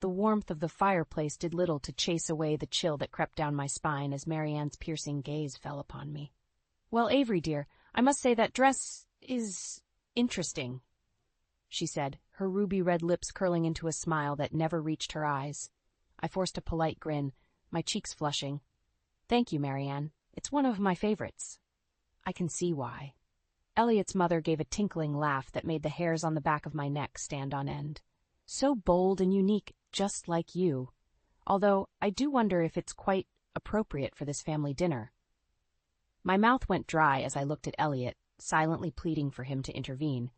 The warmth of the fireplace did little to chase away the chill that crept down my spine as Marianne's piercing gaze fell upon me. "Well, Avery, dear, I must say that dress is interesting," she said, her ruby-red lips curling into a smile that never reached her eyes. I forced a polite grin, my cheeks flushing. "Thank you, Marianne. It's one of my favorites." "I can see why." Elliot's mother gave a tinkling laugh that made the hairs on the back of my neck stand on end. "So bold and unique, just like you. Although I do wonder if it's quite appropriate for this family dinner." My mouth went dry as I looked at Elliot, silently pleading for him to intervene.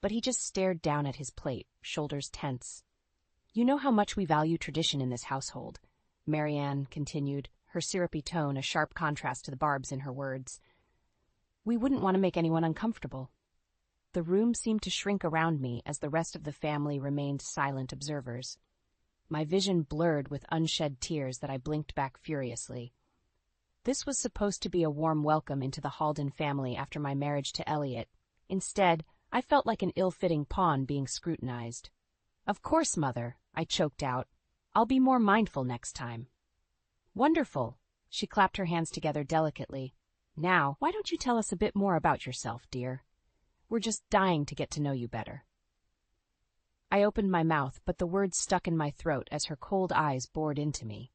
But he just stared down at his plate, shoulders tense. "You know how much we value tradition in this household," Marianne continued, her syrupy tone a sharp contrast to the barbs in her words. "We wouldn't want to make anyone uncomfortable." The room seemed to shrink around me as the rest of the family remained silent observers. My vision blurred with unshed tears that I blinked back furiously. This was supposed to be a warm welcome into the Halden family after my marriage to Elliot. Instead, I felt like an ill-fitting pawn being scrutinized. "Of course, Mother," I choked out. "I'll be more mindful next time." "Wonderful." She clapped her hands together delicately. "Now, why don't you tell us a bit more about yourself, dear? We're just dying to get to know you better." I opened my mouth, but the words stuck in my throat as her cold eyes bored into me.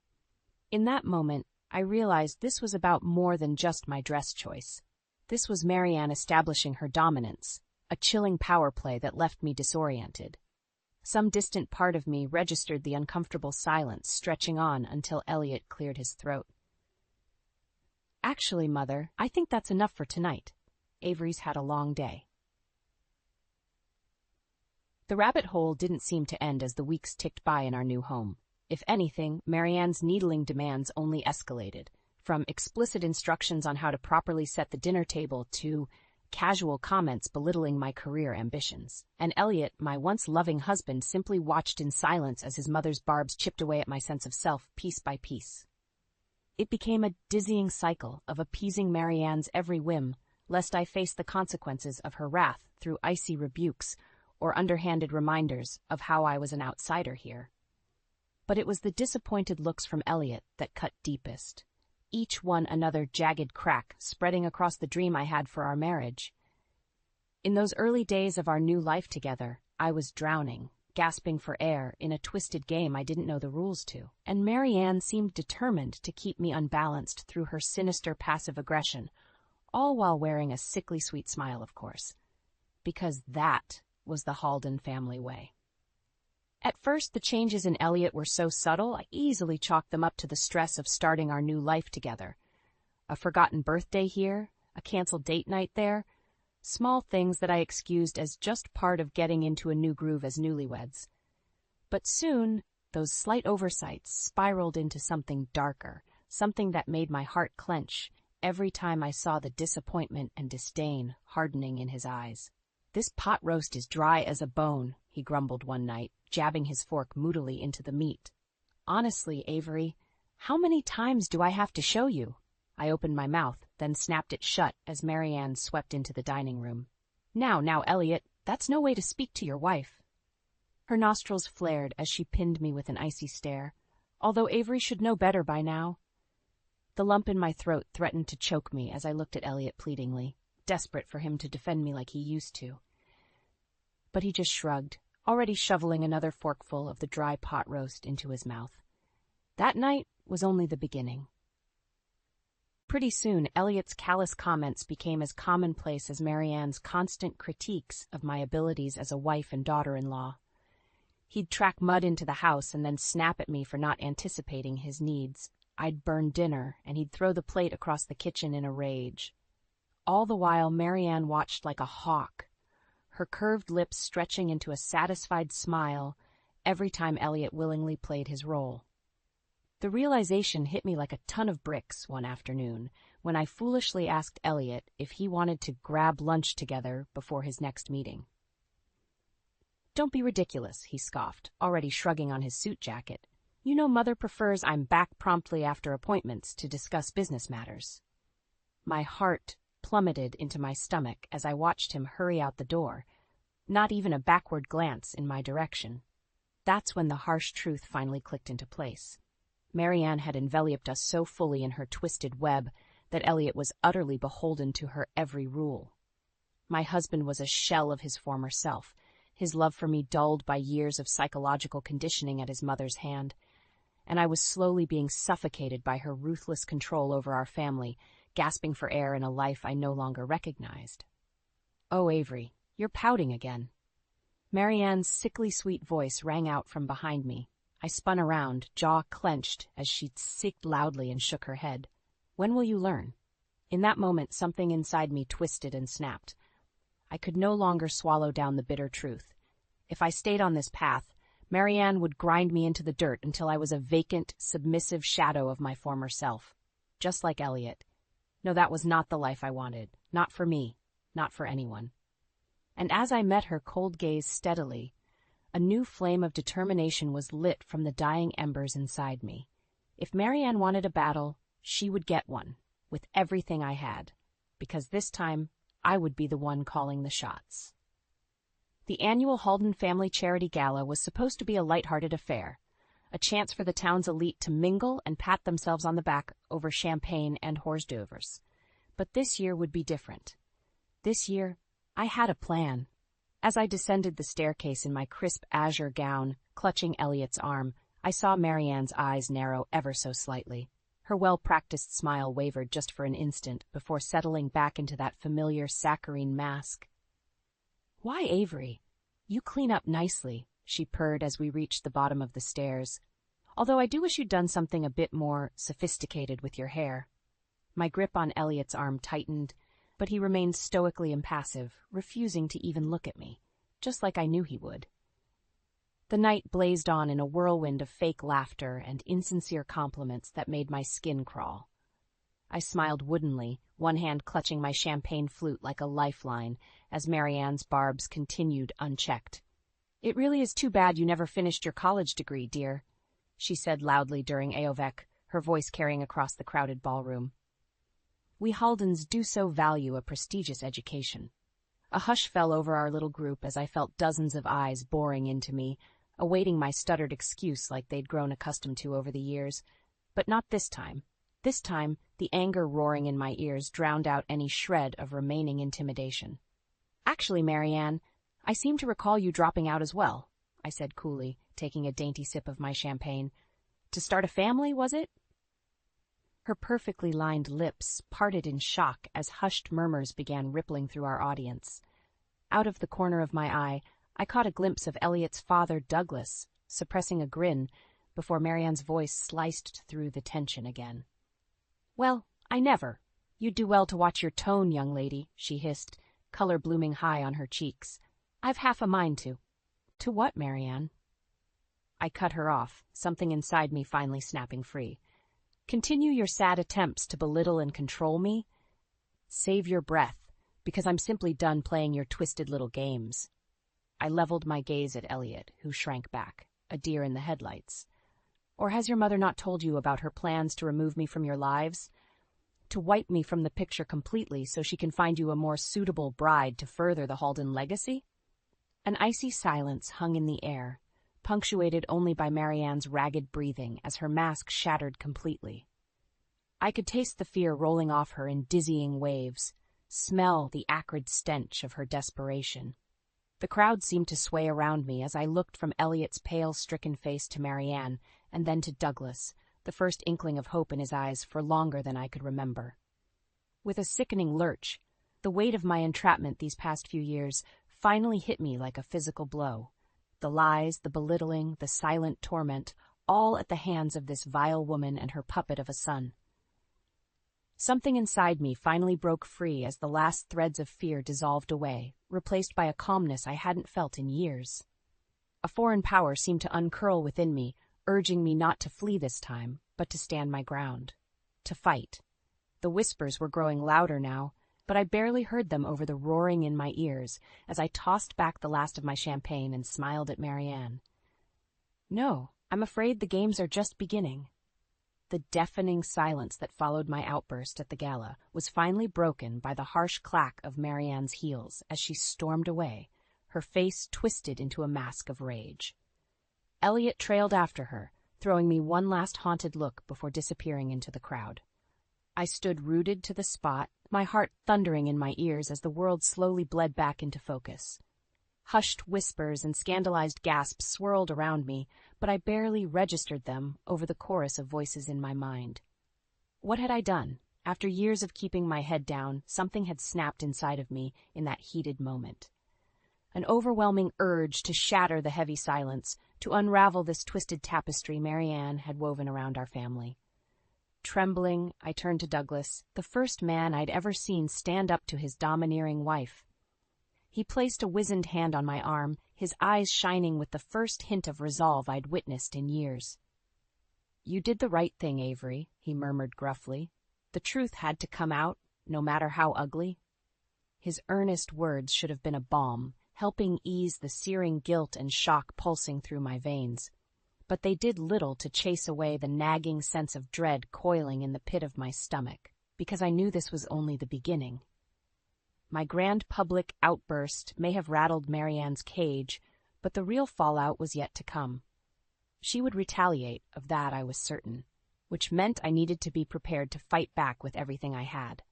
In that moment, I realized this was about more than just my dress choice. This was Marianne establishing her dominance, a chilling power play that left me disoriented. Some distant part of me registered the uncomfortable silence stretching on until Elliot cleared his throat. "Actually, Mother, I think that's enough for tonight. Avery's had a long day." The rabbit hole didn't seem to end as the weeks ticked by in our new home. If anything, Marianne's needling demands only escalated, from explicit instructions on how to properly set the dinner table to casual comments belittling my career ambitions. And Elliot, my once loving husband, simply watched in silence as his mother's barbs chipped away at my sense of self piece by piece. It became a dizzying cycle of appeasing Marianne's every whim, lest I face the consequences of her wrath through icy rebukes or underhanded reminders of how I was an outsider here. But it was the disappointed looks from Elliot that cut deepest, each one another jagged crack spreading across the dream I had for our marriage. In those early days of our new life together, I was drowning, gasping for air in a twisted game I didn't know the rules to, and Marianne seemed determined to keep me unbalanced through her sinister passive aggression, all while wearing a sickly sweet smile, of course, because that was the Halden family way. At first, the changes in Elliot were so subtle, I easily chalked them up to the stress of starting our new life together. A forgotten birthday here, a canceled date night there, small things that I excused as just part of getting into a new groove as newlyweds. But soon, those slight oversights spiraled into something darker, something that made my heart clench every time I saw the disappointment and disdain hardening in his eyes. "This pot roast is dry as a bone," he grumbled one night, jabbing his fork moodily into the meat. "Honestly, Avery, how many times do I have to show you?" I opened my mouth, then snapped it shut as Marianne swept into the dining room. Now, Elliot, that's no way to speak to your wife." Her nostrils flared as she pinned me with an icy stare, although Avery should know better by now. The lump in my throat threatened to choke me as I looked at Elliot pleadingly, desperate for him to defend me like he used to. But he just shrugged, already shoveling another forkful of the dry pot roast into his mouth. That night was only the beginning. Pretty soon, Elliot's callous comments became as commonplace as Marianne's constant critiques of my abilities as a wife and daughter-in-law. He'd track Mud into the house and then snap at me for not anticipating his needs. I'd burn dinner, and he'd throw the plate across the kitchen in a rage. All the while, Marianne watched like a hawk, her curved lips stretching into a satisfied smile every time Elliot willingly played his role. The realization hit me like a ton of bricks one afternoon when I foolishly asked Elliot if he wanted to grab lunch together before his next meeting. "Don't be ridiculous," he scoffed, already shrugging on his suit jacket. "You know Mother prefers I'm back promptly after appointments to discuss business matters." My heart plummeted into my stomach as I watched him hurry out the door, not even a backward glance in my direction. That's when the harsh truth finally clicked into place. Marianne had enveloped us so fully in her twisted web that Elliot was utterly beholden to her every rule. My husband was a shell of his former self, his love for me dulled by years of psychological conditioning at his mother's hand, and I was slowly being suffocated by her ruthless control over our family, gasping for air in a life I no longer recognized. "Oh, Avery, you're pouting again." Marianne's sickly sweet voice rang out from behind me. I spun around, jaw clenched, as she sicked loudly and shook her head. "When will you learn?" In that moment, something inside me twisted and snapped. I could no longer swallow down the bitter truth. If I stayed on this path, Marianne would grind me into the dirt until I was a vacant, submissive shadow of my former self. Just like Elliot. No, that was not the life I wanted. Not for me. Not for anyone. And as I met her cold gaze steadily, a new flame of determination was lit from the dying embers inside me. If Marianne wanted a battle, she would get one, with everything I had, because this time I would be the one calling the shots. The annual Halden Family Charity Gala was supposed to be a lighthearted affair, a chance for the town's elite to mingle and pat themselves on the back over champagne and hors d'oeuvres. But this year would be different. This year, I had a plan. As I descended the staircase in my crisp azure gown, clutching Elliot's arm, I saw Marianne's eyes narrow ever so slightly. Her well-practiced smile wavered just for an instant before settling back into that familiar saccharine mask. "Why, Avery? You clean up nicely," she purred as we reached the bottom of the stairs. "Although I do wish you'd done something a bit more sophisticated with your hair." My grip on Elliot's arm tightened, but he remained stoically impassive, refusing to even look at me, just like I knew he would. The night blazed on in a whirlwind of fake laughter and insincere compliments that made my skin crawl. I smiled woodenly, one hand clutching my champagne flute like a lifeline, as Marianne's barbs continued unchecked. "It really is too bad you never finished your college degree, dear," she said loudly during AOVEC, her voice carrying across the crowded ballroom. We Haldens do so value a prestigious education. A hush fell over our little group as I felt dozens of eyes boring into me, awaiting my stuttered excuse like they'd grown accustomed to over the years. But not this time. This time, the anger roaring in my ears drowned out any shred of remaining intimidation. "Actually, Marianne, I seem to recall you dropping out as well," I said coolly, taking a dainty sip of my champagne. "To start a family, was it?" Her perfectly lined lips parted in shock as hushed murmurs began rippling through our audience. Out of the corner of my eye, I caught a glimpse of Elliot's father, Douglas, suppressing a grin before Marianne's voice sliced through the tension again. "Well, I never. You'd do well to watch your tone, young lady," she hissed, color blooming high on her cheeks. "I've half a mind to." "To what, Marianne?" I cut her off, something inside me finally snapping free. "Continue your sad attempts to belittle and control me? Save your breath, because I'm simply done playing your twisted little games." I leveled my gaze at Elliot, who shrank back, a deer in the headlights. "Or has your mother not told you about her plans to remove me from your lives? To wipe me from the picture completely so she can find you a more suitable bride to further the Halden legacy?" An icy silence hung in the air, punctuated only by Marianne's ragged breathing as her mask shattered completely. I could taste the fear rolling off her in dizzying waves, smell the acrid stench of her desperation. The crowd seemed to sway around me as I looked from Elliot's pale, stricken face to Marianne, and then to Douglas, the first inkling of hope in his eyes for longer than I could remember. With a sickening lurch, the weight of my entrapment these past few years finally hit me like a physical blow. The lies, the belittling, the silent torment, all at the hands of this vile woman and her puppet of a son. Something inside me finally broke free as the last threads of fear dissolved away, replaced by a calmness I hadn't felt in years. A foreign power seemed to uncurl within me, urging me not to flee this time, but to stand my ground. To fight. The whispers were growing louder now, but I barely heard them over the roaring in my ears as I tossed back the last of my champagne and smiled at Marianne. "No, I'm afraid the games are just beginning." The deafening silence that followed my outburst at the gala was finally broken by the harsh clack of Marianne's heels as she stormed away, her face twisted into a mask of rage. Elliot trailed after her, throwing me one last haunted look before disappearing into the crowd. I stood rooted to the spot, my heart thundering in my ears as the world slowly bled back into focus. Hushed whispers and scandalized gasps swirled around me, but I barely registered them over the chorus of voices in my mind. What had I done? After years of keeping my head down, something had snapped inside of me in that heated moment. An overwhelming urge to shatter the heavy silence, to unravel this twisted tapestry Marianne had woven around our family. Trembling, I turned to Douglas, the first man I'd ever seen stand up to his domineering wife. He placed a wizened hand on my arm, his eyes shining with the first hint of resolve I'd witnessed in years. "You did the right thing, Avery," he murmured gruffly. "The truth had to come out, no matter how ugly." His earnest words should have been a balm, helping ease the searing guilt and shock pulsing through my veins. But they did little to chase away the nagging sense of dread coiling in the pit of my stomach, because I knew this was only the beginning. My grand public outburst may have rattled Marianne's cage, but the real fallout was yet to come. She would retaliate, of that I was certain, which meant I needed to be prepared to fight back with everything I had.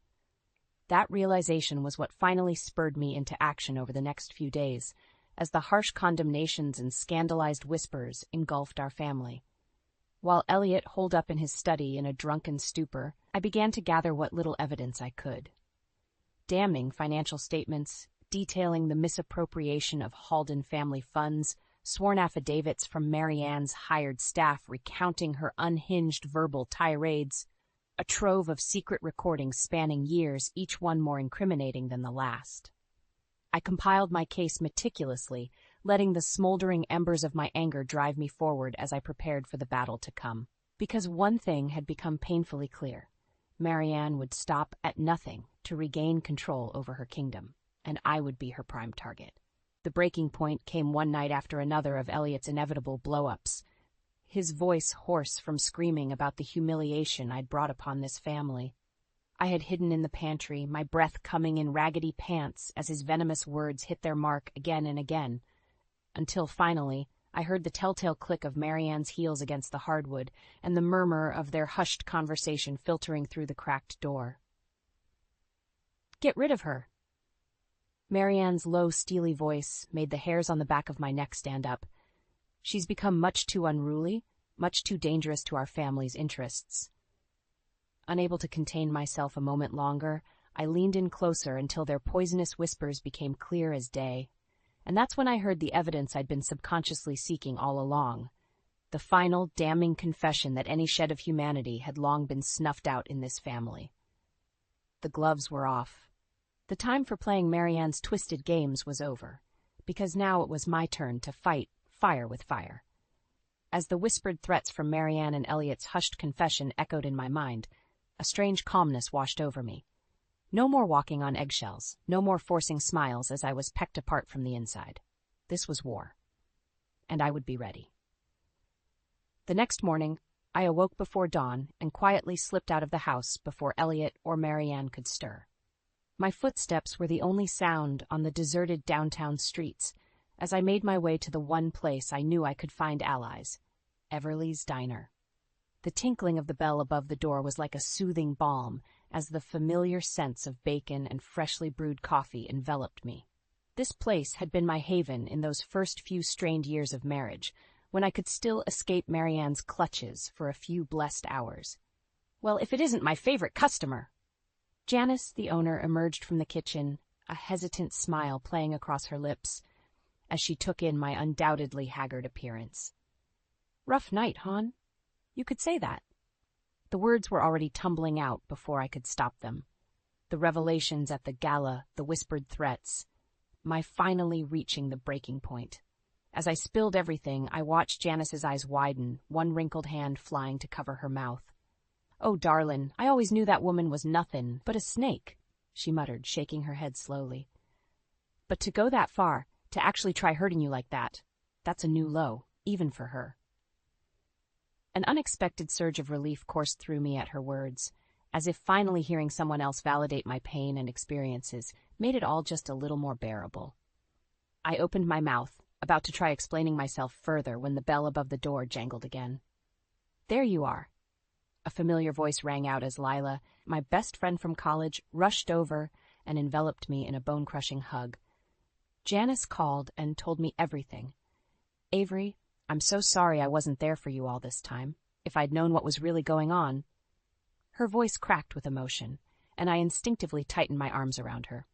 That realization was what finally spurred me into action over the next few days, as the harsh condemnations and scandalized whispers engulfed our family. While Elliot holed up in his study in a drunken stupor, I began to gather what little evidence I could. Damning financial statements, detailing the misappropriation of Halden family funds, sworn affidavits from Marianne's hired staff recounting her unhinged verbal tirades, a trove of secret recordings spanning years, each one more incriminating than the last. I compiled my case meticulously, letting the smoldering embers of my anger drive me forward as I prepared for the battle to come. Because one thing had become painfully clear. Marianne would stop at nothing to regain control over her kingdom, and I would be her prime target. The breaking point came one night after another of Elliot's inevitable blow-ups, his voice hoarse from screaming about the humiliation I'd brought upon this family. I had hidden in the pantry, my breath coming in raggedy pants as his venomous words hit their mark again and again, until finally I heard the telltale click of Marianne's heels against the hardwood and the murmur of their hushed conversation filtering through the cracked door. "Get rid of her." Marianne's low, steely voice made the hairs on the back of my neck stand up. "She's become much too unruly, much too dangerous to our family's interests." Unable to contain myself a moment longer, I leaned in closer until their poisonous whispers became clear as day. And that's when I heard the evidence I'd been subconsciously seeking all along. The final, damning confession that any shed of humanity had long been snuffed out in this family. The gloves were off. The time for playing Marianne's twisted games was over, because now it was my turn to fight fire with fire. As the whispered threats from Marianne and Elliot's hushed confession echoed in my mind, a strange calmness washed over me. No more walking on eggshells, no more forcing smiles as I was pecked apart from the inside. This was war, and I would be ready. The next morning, I awoke before dawn and quietly slipped out of the house before Elliot or Marianne could stir. My footsteps were the only sound on the deserted downtown streets as I made my way to the one place I knew I could find allies, Everly's Diner. The tinkling of the bell above the door was like a soothing balm as the familiar scents of bacon and freshly brewed coffee enveloped me. This place had been my haven in those first few strained years of marriage, when I could still escape Marianne's clutches for a few blessed hours. "Well, if it isn't my favorite customer!" Janice, the owner, emerged from the kitchen, a hesitant smile playing across her lips, as she took in my undoubtedly haggard appearance. "Rough night, hon? You could say that." The words were already tumbling out before I could stop them. The revelations at the gala, the whispered threats, my finally reaching the breaking point. As I spilled everything, I watched Janice's eyes widen, one wrinkled hand flying to cover her mouth. "Oh, darlin', I always knew that woman was nothin' but a snake," she muttered, shaking her head slowly. "But to go that far, to actually try hurting you like that, that's a new low, even for her." An unexpected surge of relief coursed through me at her words, as if finally hearing someone else validate my pain and experiences made it all just a little more bearable. I opened my mouth, about to try explaining myself further when the bell above the door jangled again. "There you are." A familiar voice rang out as Lila, my best friend from college, rushed over and enveloped me in a bone-crushing hug. "Janice called and told me everything. Avery, I'm so sorry I wasn't there for you all this time. If I'd known what was really going on." Her voice cracked with emotion, and I instinctively tightened my arms around her.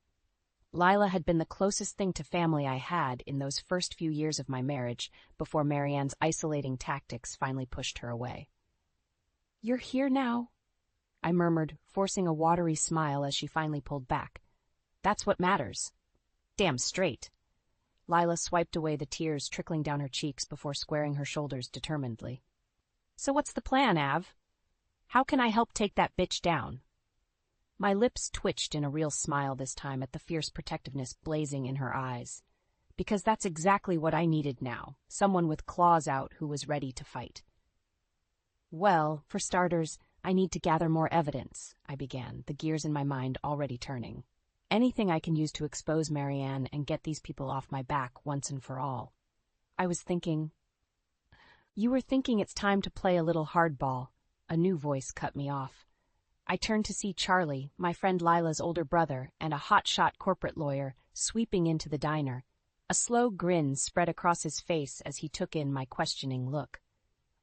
Lila had been the closest thing to family I had in those first few years of my marriage before Marianne's isolating tactics finally pushed her away. "You're here now," I murmured, forcing a watery smile as she finally pulled back. "That's what matters." "Damn straight." Lila swiped away the tears trickling down her cheeks before squaring her shoulders determinedly. "So what's the plan, Av? How can I help take that bitch down?" My lips twitched in a real smile this time at the fierce protectiveness blazing in her eyes. Because that's exactly what I needed now, someone with claws out who was ready to fight. "Well, for starters, I need to gather more evidence," I began, the gears in my mind already turning. "Anything I can use to expose Marianne and get these people off my back once and for all." I was thinking... "You were thinking it's time to play a little hardball," a new voice cut me off. I turned to see Charlie, my friend Lila's older brother, and a hotshot corporate lawyer, sweeping into the diner. A slow grin spread across his face as he took in my questioning look.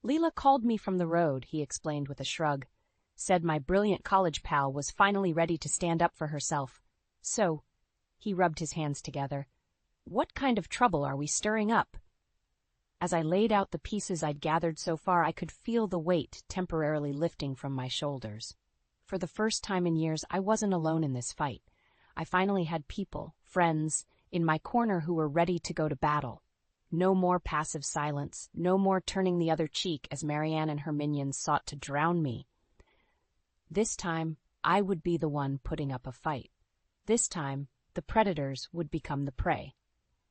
"Leela called me from the road," he explained with a shrug. "Said my brilliant college pal was finally ready to stand up for herself. So," he rubbed his hands together, "what kind of trouble are we stirring up?" As I laid out the pieces I'd gathered so far, I could feel the weight temporarily lifting from my shoulders. For the first time in years, I wasn't alone in this fight. I finally had people, friends, in my corner who were ready to go to battle. No more passive silence, no more turning the other cheek as Marianne and her minions sought to drown me. This time, I would be the one putting up a fight. This time, the predators would become the prey.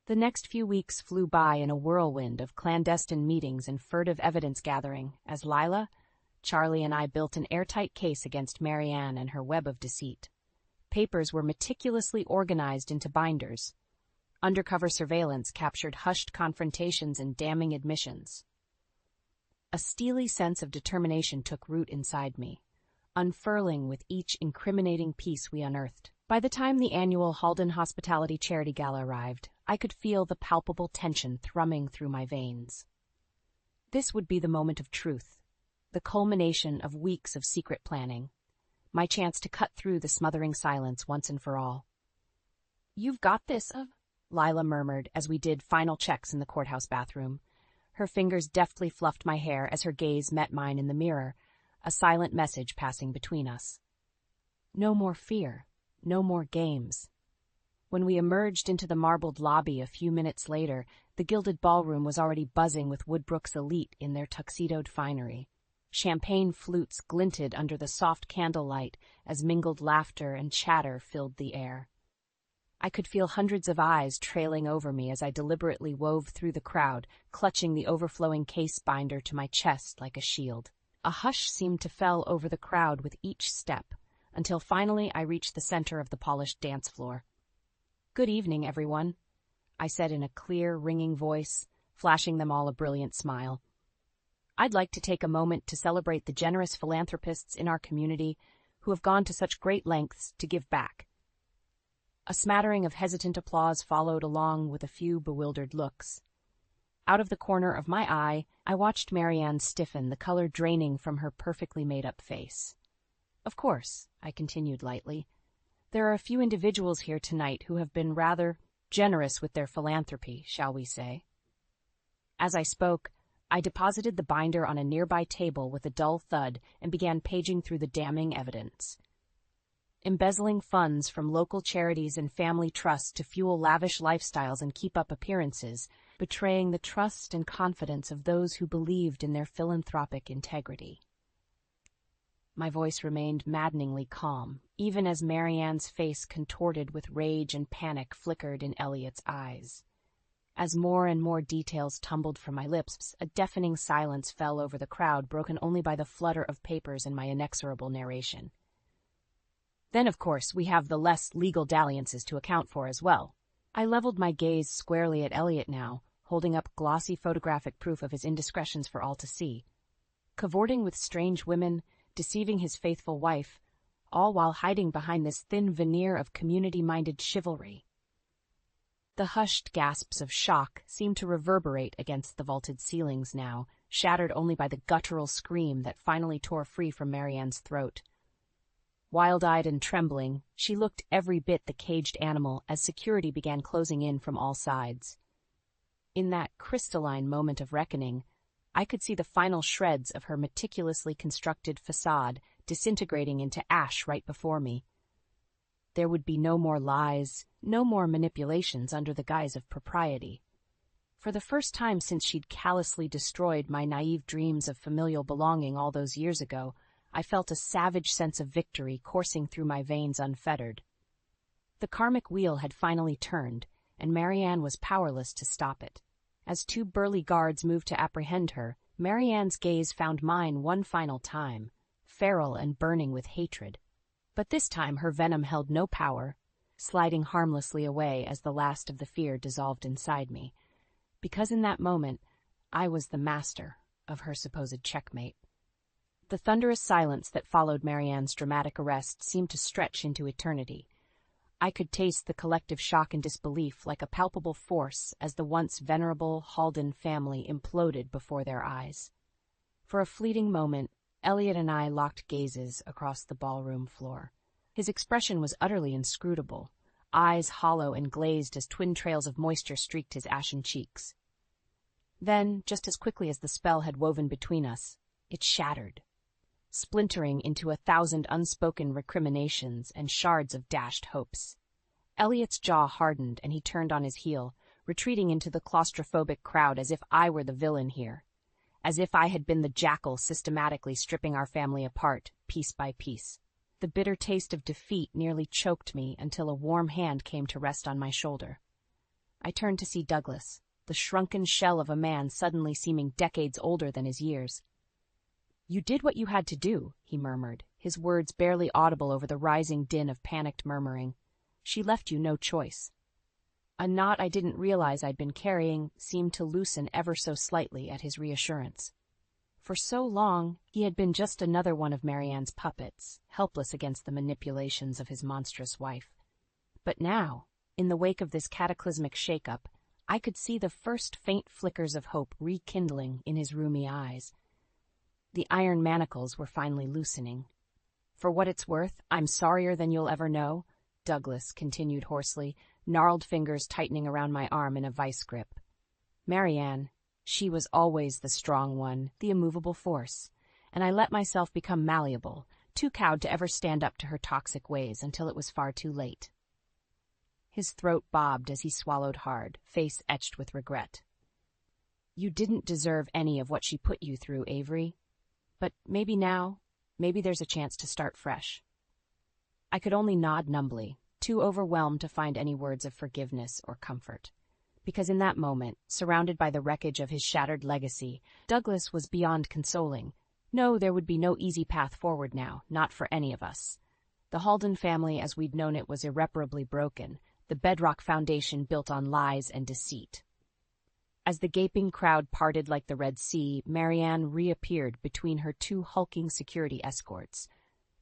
The next few weeks flew by in a whirlwind of clandestine meetings and furtive evidence gathering as Lila, Charlie, and I built an airtight case against Marianne and her web of deceit. Papers were meticulously organized into binders. Undercover surveillance captured hushed confrontations and damning admissions. A steely sense of determination took root inside me, unfurling with each incriminating piece we unearthed. By the time the annual Halden Hospitality Charity Gala arrived, I could feel the palpable tension thrumming through my veins. This would be the moment of truth, the culmination of weeks of secret planning, my chance to cut through the smothering silence once and for all. "You've got this, Lila murmured as we did final checks in the courthouse bathroom. Her fingers deftly fluffed my hair as her gaze met mine in the mirror, a silent message passing between us. No more fear, no more games. When we emerged into the marbled lobby a few minutes later, the gilded ballroom was already buzzing with Woodbrook's elite in their tuxedoed finery. Champagne flutes glinted under the soft candlelight as mingled laughter and chatter filled the air. I could feel hundreds of eyes trailing over me as I deliberately wove through the crowd, clutching the overflowing case binder to my chest like a shield. A hush seemed to fell over the crowd with each step, until finally I reached the center of the polished dance floor. "Good evening, everyone," I said in a clear, ringing voice, flashing them all a brilliant smile. "I'd like to take a moment to celebrate the generous philanthropists in our community who have gone to such great lengths to give back." A smattering of hesitant applause followed along with a few bewildered looks. Out of the corner of my eye, I watched Marianne stiffen, the color draining from her perfectly made-up face. "Of course," I continued lightly, "there are a few individuals here tonight who have been rather generous with their philanthropy, shall we say." As I spoke, I deposited the binder on a nearby table with a dull thud and began paging through the damning evidence. Embezzling funds from local charities and family trusts to fuel lavish lifestyles and keep up appearances, betraying the trust and confidence of those who believed in their philanthropic integrity. My voice remained maddeningly calm, even as Marianne's face contorted with rage and panic flickered in Elliot's eyes. As more and more details tumbled from my lips, a deafening silence fell over the crowd, broken only by the flutter of papers and my inexorable narration. "Then, of course, we have the less legal dalliances to account for as well." I leveled my gaze squarely at Elliot now, holding up glossy photographic proof of his indiscretions for all to see. Cavorting with strange women, deceiving his faithful wife, all while hiding behind this thin veneer of community-minded chivalry. The hushed gasps of shock seemed to reverberate against the vaulted ceilings now, shattered only by the guttural scream that finally tore free from Marianne's throat. Wild-eyed and trembling, she looked every bit the caged animal as security began closing in from all sides. In that crystalline moment of reckoning, I could see the final shreds of her meticulously constructed facade disintegrating into ash right before me. There would be no more lies, no more manipulations under the guise of propriety. For the first time since she'd callously destroyed my naive dreams of familial belonging all those years ago, I felt a savage sense of victory coursing through my veins unfettered. The karmic wheel had finally turned, and Marianne was powerless to stop it. As two burly guards moved to apprehend her, Marianne's gaze found mine one final time, feral and burning with hatred. But this time her venom held no power, sliding harmlessly away as the last of the fear dissolved inside me, because in that moment I was the master of her supposed checkmate. The thunderous silence that followed Marianne's dramatic arrest seemed to stretch into eternity. I could taste the collective shock and disbelief like a palpable force as the once venerable Halden family imploded before their eyes. For a fleeting moment, Elliot and I locked gazes across the ballroom floor. His expression was utterly inscrutable, eyes hollow and glazed as twin trails of moisture streaked his ashen cheeks. Then, just as quickly as the spell had woven between us, it shattered, splintering into 1,000 unspoken recriminations and shards of dashed hopes. Elliot's jaw hardened and he turned on his heel, retreating into the claustrophobic crowd as if I were the villain here, as if I had been the jackal systematically stripping our family apart, piece by piece. The bitter taste of defeat nearly choked me until a warm hand came to rest on my shoulder. I turned to see Douglas, the shrunken shell of a man suddenly seeming decades older than his years. "You did what you had to do," he murmured, his words barely audible over the rising din of panicked murmuring. "She left you no choice." A knot I didn't realize I'd been carrying seemed to loosen ever so slightly at his reassurance. For so long, he had been just another one of Marianne's puppets, helpless against the manipulations of his monstrous wife. But now, in the wake of this cataclysmic shake-up, I could see the first faint flickers of hope rekindling in his rheumy eyes. The iron manacles were finally loosening. "For what it's worth, I'm sorrier than you'll ever know," Douglas continued hoarsely, gnarled fingers tightening around my arm in a vice grip. "Marianne, she was always the strong one, the immovable force, and I let myself become malleable, too cowed to ever stand up to her toxic ways until it was far too late." His throat bobbed as he swallowed hard, face etched with regret. "You didn't deserve any of what she put you through, Avery. But maybe now, maybe there's a chance to start fresh." I could only nod numbly, too overwhelmed to find any words of forgiveness or comfort. Because in that moment, surrounded by the wreckage of his shattered legacy, Douglas was beyond consoling. No, there would be no easy path forward now, not for any of us. The Halden family as we'd known it was irreparably broken, the bedrock foundation built on lies and deceit. As the gaping crowd parted like the Red Sea, Marianne reappeared between her two hulking security escorts.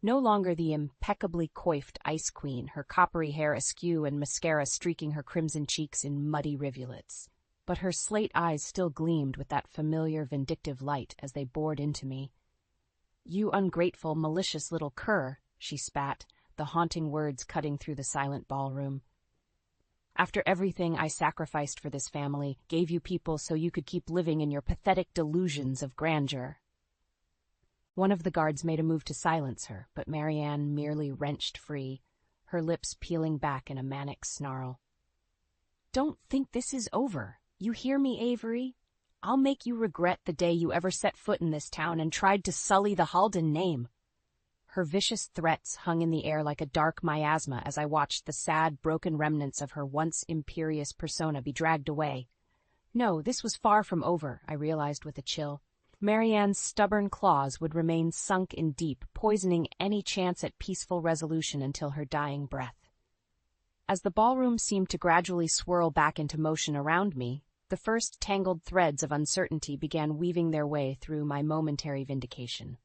No longer the impeccably coiffed ice queen, her coppery hair askew and mascara streaking her crimson cheeks in muddy rivulets. But her slate eyes still gleamed with that familiar vindictive light as they bored into me. "You ungrateful, malicious little cur," she spat, the haunting words cutting through the silent ballroom. "After everything I sacrificed for this family, gave you people so you could keep living in your pathetic delusions of grandeur." One of the guards made a move to silence her, but Marianne merely wrenched free, her lips peeling back in a manic snarl. "Don't think this is over. You hear me, Avery? I'll make you regret the day you ever set foot in this town and tried to sully the Halden name." Her vicious threats hung in the air like a dark miasma as I watched the sad, broken remnants of her once imperious persona be dragged away. No, this was far from over, I realized with a chill. Marianne's stubborn claws would remain sunk in deep, poisoning any chance at peaceful resolution until her dying breath. As the ballroom seemed to gradually swirl back into motion around me, The first tangled threads of uncertainty began weaving their way through my momentary vindication.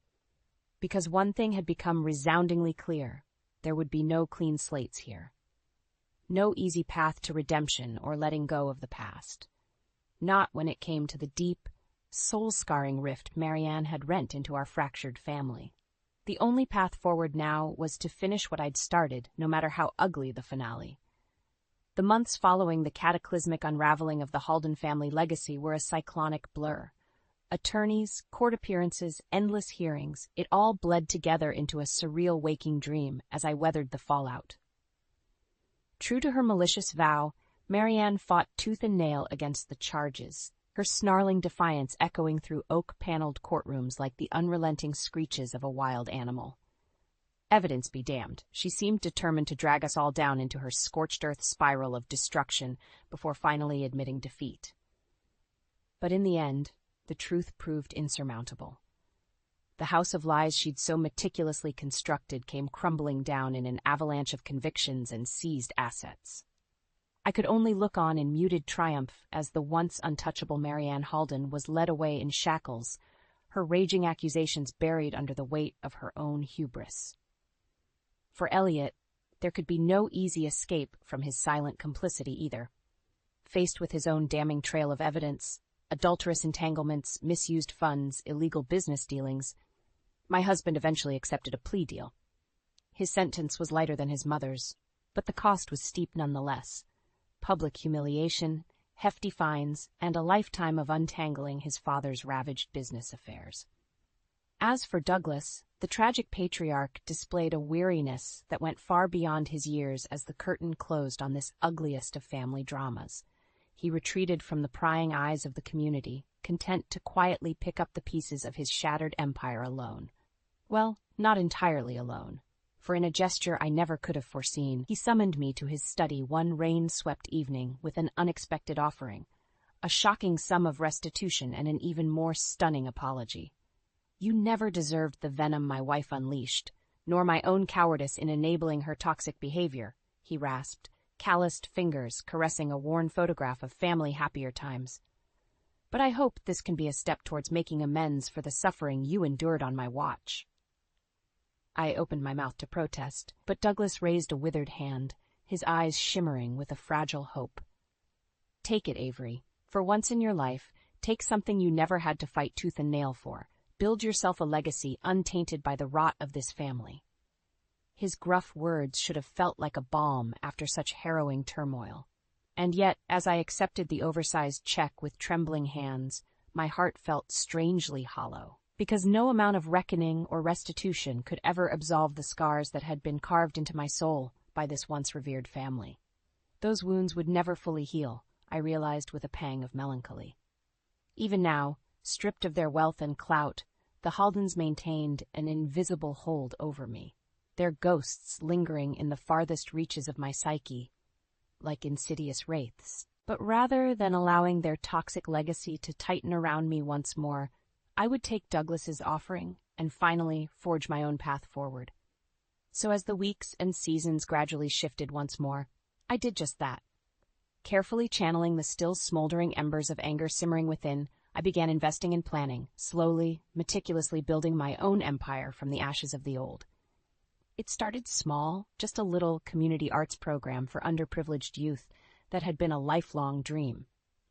Because one thing had become resoundingly clear: there would be no clean slates here. No easy path to redemption or letting go of the past. Not when it came to the deep, soul-scarring rift Marianne had rent into our fractured family. The only path forward now was to finish what I'd started, no matter how ugly the finale. The months following the cataclysmic unraveling of the Halden family legacy were a cyclonic blur. Attorneys, court appearances, endless hearings, it all bled together into a surreal waking dream as I weathered the fallout. True to her malicious vow, Marianne fought tooth and nail against the charges, her snarling defiance echoing through oak-paneled courtrooms like the unrelenting screeches of a wild animal. Evidence be damned, she seemed determined to drag us all down into her scorched-earth spiral of destruction before finally admitting defeat. But in the end, the truth proved insurmountable. The house of lies she'd so meticulously constructed came crumbling down in an avalanche of convictions and seized assets. I could only look on in muted triumph as the once untouchable Marianne Halden was led away in shackles, her raging accusations buried under the weight of her own hubris. For Elliot, there could be no easy escape from his silent complicity either. Faced with his own damning trail of evidence, adulterous entanglements, misused funds, illegal business dealings, my husband eventually accepted a plea deal. His sentence was lighter than his mother's, but the cost was steep nonetheless. Public humiliation, hefty fines, and a lifetime of untangling his father's ravaged business affairs. As for Douglas, the tragic patriarch displayed a weariness that went far beyond his years as the curtain closed on this ugliest of family dramas. He retreated from the prying eyes of the community, content to quietly pick up the pieces of his shattered empire alone. Well, not entirely alone, for in a gesture I never could have foreseen, he summoned me to his study one rain-swept evening with an unexpected offering, a shocking sum of restitution and an even more stunning apology. "You never deserved the venom my wife unleashed, nor my own cowardice in enabling her toxic behavior," he rasped, calloused fingers caressing a worn photograph of family happier times. "But I hope this can be a step towards making amends for the suffering you endured on my watch." I opened my mouth to protest, but Douglas raised a withered hand, his eyes shimmering with a fragile hope. "Take it, Avery. For once in your life, take something you never had to fight tooth and nail for. Build yourself a legacy untainted by the rot of this family." His gruff words should have felt like a balm after such harrowing turmoil. And yet, as I accepted the oversized check with trembling hands, my heart felt strangely hollow, because no amount of reckoning or restitution could ever absolve the scars that had been carved into my soul by this once revered family. Those wounds would never fully heal, I realized with a pang of melancholy. Even now, stripped of their wealth and clout, the Haldens maintained an invisible hold over me, their ghosts lingering in the farthest reaches of my psyche, like insidious wraiths. But rather than allowing their toxic legacy to tighten around me once more, I would take Douglas's offering and finally forge my own path forward. So as the weeks and seasons gradually shifted once more, I did just that. Carefully channeling the still smoldering embers of anger simmering within, I began investing and planning, slowly, meticulously building my own empire from the ashes of the old. It started small, just a little community arts program for underprivileged youth that had been a lifelong dream.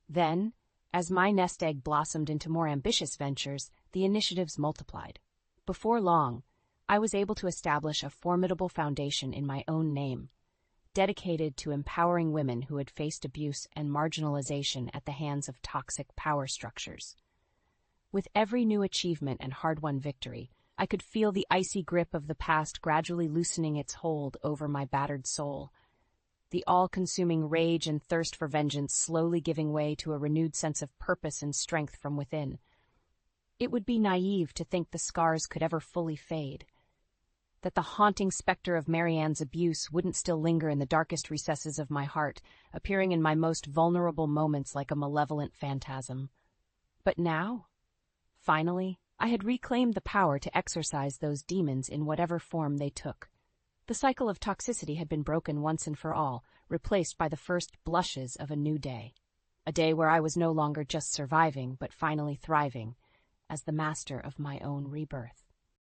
Then, as my nest egg blossomed into more ambitious ventures, the initiatives multiplied. Before long, I was able to establish a formidable foundation in my own name, dedicated to empowering women who had faced abuse and marginalization at the hands of toxic power structures. With every new achievement and hard-won victory, I could feel the icy grip of the past gradually loosening its hold over my battered soul, the all-consuming rage and thirst for vengeance slowly giving way to a renewed sense of purpose and strength from within. It would be naive to think the scars could ever fully fade, that the haunting specter of Marianne's abuse wouldn't still linger in the darkest recesses of my heart, appearing in my most vulnerable moments like a malevolent phantasm. But now, finally, I had reclaimed the power to exorcise those demons in whatever form they took. The cycle of toxicity had been broken once and for all, replaced by the first blushes of a new day. a day where I was no longer just surviving, but finally thriving as the master of my own rebirth.